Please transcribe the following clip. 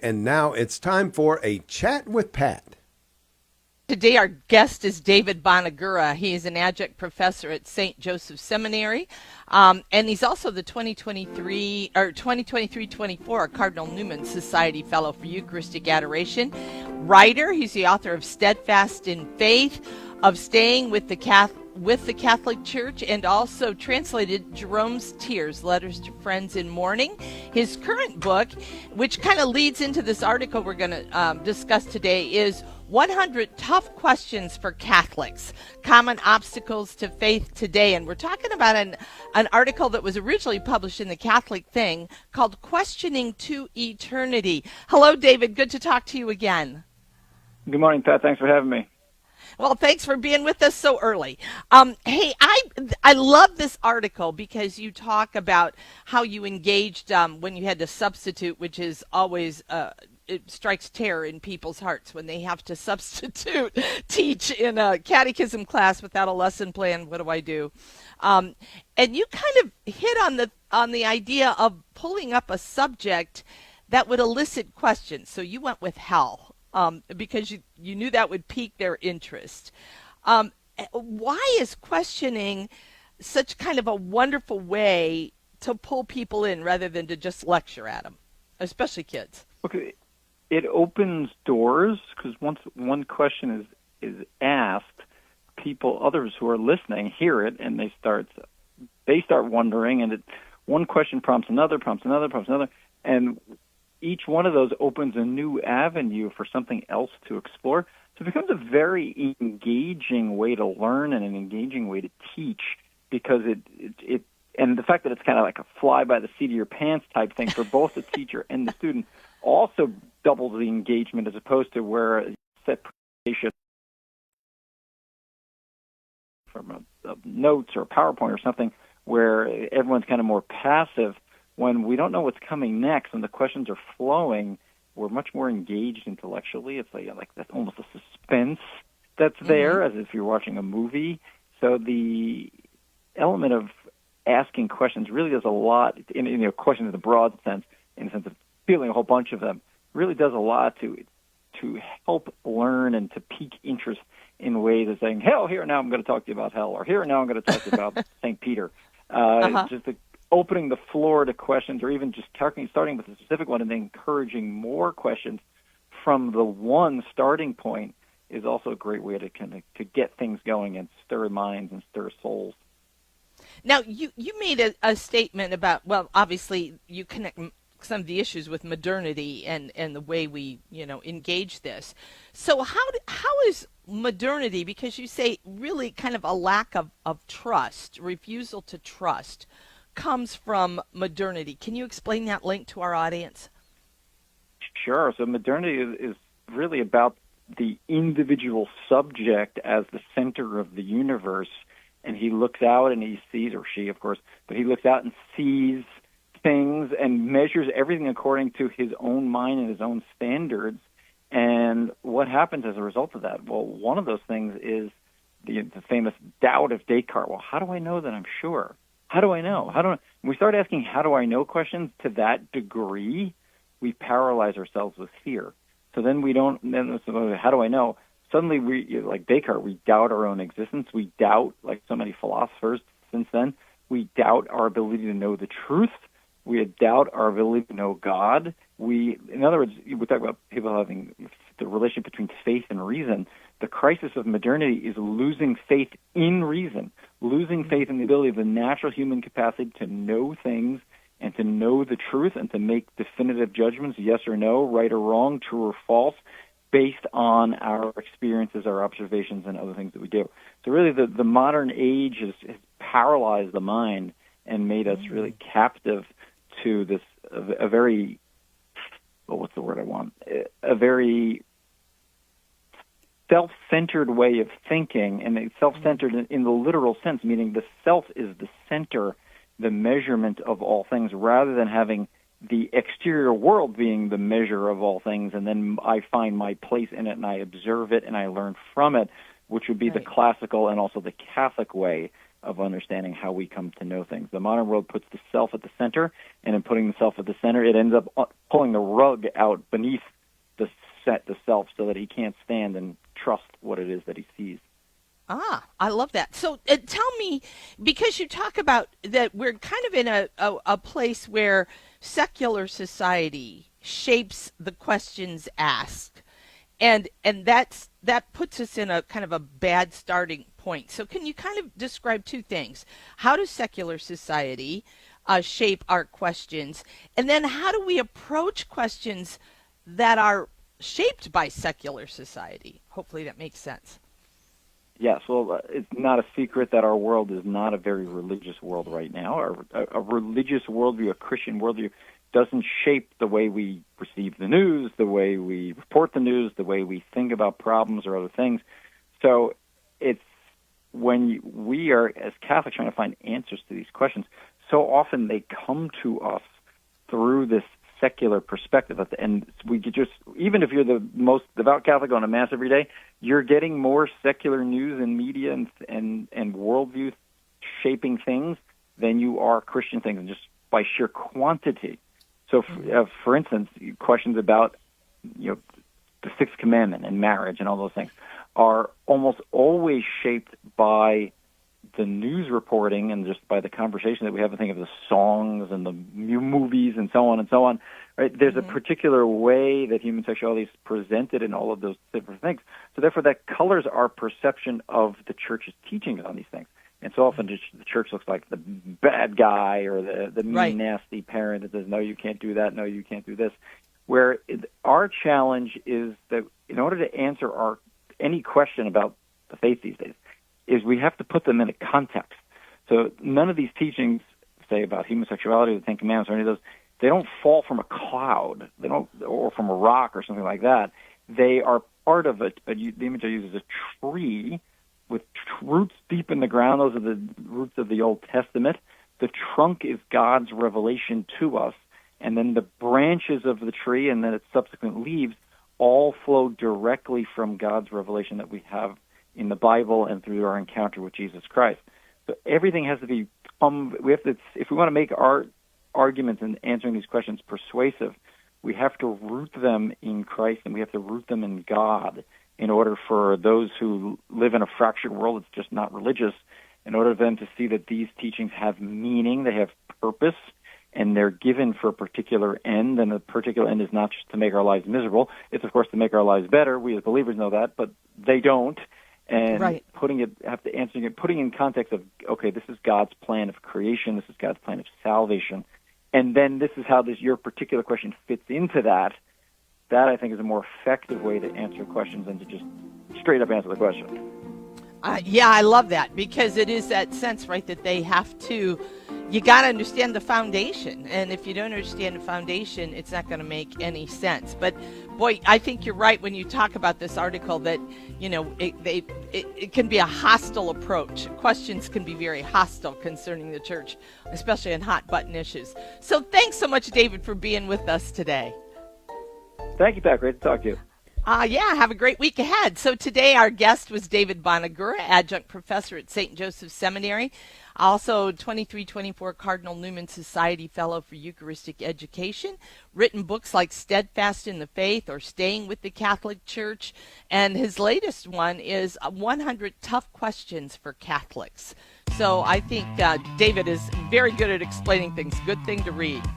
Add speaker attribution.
Speaker 1: and now it's time for a Chat with Pat.
Speaker 2: Today our guest is David Bonagura. He is an adjunct professor at St. Joseph Seminary, and he's also the 2023-24 Cardinal Newman Society Fellow for Eucharistic Adoration. Writer, he's the author of Steadfast in Faith, of Staying with the Catholic Church, and also translated Jerome's Tears, Letters to Friends in Mourning. His current book, which kind of leads into this article we're going to discuss today, is 100 Tough Questions for Catholics, Common Obstacles to Faith Today. And we're talking about an article that was originally published in the Catholic Thing called Questioning to Eternity. Hello, David. Good to talk to you again.
Speaker 3: Good morning, Pat. Thanks for having me.
Speaker 2: Well, thanks for being with us so early. Hey, I love this article because you talk about how you engaged when you had to substitute, which is always it strikes terror in people's hearts when they have to substitute teach in a catechism class without a lesson plan. What do I do? And you kind of hit on the idea of pulling up a subject that would elicit questions. So you went with hell. Because you knew that would pique their interest. Why is questioning such kind of a wonderful way to pull people in rather than to just lecture at them, especially kids?
Speaker 3: Okay, it opens doors because once one question is asked, others who are listening hear it and they start wondering, and one question prompts another, and each one of those opens a new avenue for something else to explore. So it becomes a very engaging way to learn and an engaging way to teach because it and the fact that it's kind of like a fly by the seat of your pants type thing for both the teacher and the student also doubles the engagement as opposed to where a set presentation from notes or PowerPoint or something where everyone's kind of more passive. When we don't know what's coming next and the questions are flowing, we're much more engaged intellectually. It's like that's almost a suspense that's there, as if you're watching a movie. So the element of asking questions really does a lot, in questions in the broad sense, in the sense of feeling a whole bunch of them, really does a lot to help learn and to pique interest in ways of saying, hell, here now I'm going to talk to you about hell, or here now I'm going to talk to you about St. Peter. Just opening the floor to questions, or even just starting with a specific one and then encouraging more questions from the one starting point is also a great way to to get things going and stir minds and stir souls.
Speaker 2: Now, you made a statement about, well, obviously you connect some of the issues with modernity and the way we, engage this. So how is modernity, because you say really kind of a lack of trust, refusal to trust, comes from modernity. Can you explain that link to our audience?
Speaker 3: Sure. So modernity is really about the individual subject as the center of the universe, and he looks out and he sees, or she, of course, but he looks out and sees things and measures everything according to his own mind and his own standards. And what happens as a result of that? Well, one of those things is the famous doubt of Descartes. Well, how do I know that I'm sure? How do I know? When we start asking how do I know questions to that degree, we paralyze ourselves with fear. So then how do I know? Suddenly, like Descartes, we doubt our own existence. We doubt, like so many philosophers since then, we doubt our ability to know the truth. We doubt our ability to know God. In other words, we talk about people having the relationship between faith and reason. The crisis of modernity is losing faith in reason, losing faith in the ability of the natural human capacity to know things and to know the truth and to make definitive judgments, yes or no, right or wrong, true or false, based on our experiences, our observations, and other things that we do. So really the modern age has paralyzed the mind and made us really captive to this, a very, what's the word I want? A very self-centered way of thinking, and self-centered in the literal sense, meaning the self is the center, the measurement of all things, rather than having the exterior world being the measure of all things, and then I find my place in it, and I observe it, and I learn from it, which would be the classical and also the Catholic way of understanding how we come to know things. The modern world puts the self at the center, and in putting the self at the center, it ends up pulling the rug out beneath the self so that he can't stand and trust what it is that he sees.
Speaker 2: I love that. So tell me, because you talk about that we're kind of in a place where secular society shapes the questions asked, and that puts us in a kind of a bad starting point. So can you kind of describe two things? How does secular society shape our questions? And then how do we approach questions that are shaped by secular society? Hopefully that makes sense.
Speaker 3: Yes, well, it's not a secret that our world is not a very religious world right now. A religious worldview, a Christian worldview, doesn't shape the way we perceive the news, the way we report the news, the way we think about problems or other things. So it's when we are, as Catholics, trying to find answers to these questions, so often they come to us through this secular perspective. And we could just, even if you're the most devout Catholic on a Mass every day, you're getting more secular news and media and worldview shaping things than you are Christian things, and just by sheer quantity. So, for instance, questions about the Sixth Commandment and marriage and all those things are almost always shaped by the news reporting and just by the conversation that we have. I think of the songs and the movies and so on and so on. Right? There's a particular way that human sexuality is presented in all of those different things. So therefore, that colors our perception of the Church's teachings on these things. And so often the Church looks like the bad guy or the mean, nasty parent that says, no, you can't do that, no, you can't do this. Where our challenge is that in order to answer any question about the faith these days, is we have to put them in a context. So none of these teachings, say about homosexuality or the Ten Commandments or any of those, they don't fall from a cloud, or from a rock or something like that. They are part of the image I use is a tree with roots deep in the ground. Those are the roots of the Old Testament. The trunk is God's revelation to us, and then the branches of the tree and then its subsequent leaves all flow directly from God's revelation that we have in the Bible and through our encounter with Jesus Christ. So everything has to be, if we want to make our arguments in answering these questions persuasive, we have to root them in Christ and we have to root them in God in order for those who live in a fractured world that's just not religious, in order for them to see that these teachings have meaning, they have purpose, and they're given for a particular end, and the particular end is not just to make our lives miserable. It's, of course, to make our lives better. We as believers know that, but they don't. And putting in context of, okay, this is God's plan of creation, this is God's plan of salvation, and then this is how your particular question fits into that. That, I think, is a more effective way to answer questions than to just straight up answer the question.
Speaker 2: Yeah, I love that, because it is that sense, right, that they have to, you got to understand the foundation. And if you don't understand the foundation, it's not going to make any sense. But, boy, I think you're right when you talk about this article that, it can be a hostile approach. Questions can be very hostile concerning the Church, especially on hot-button issues. So thanks so much, David, for being with us today.
Speaker 3: Thank you, Pat. Great to talk to you.
Speaker 2: Have a great week ahead. So today our guest was David Bonagura, adjunct professor at St. Joseph's Seminary, also 2324 Cardinal Newman Society Fellow for Eucharistic Education, written books like Steadfast in the Faith or Staying with the Catholic Church, and his latest one is 100 Tough Questions for Catholics. So I think David is very good at explaining things. Good thing to read.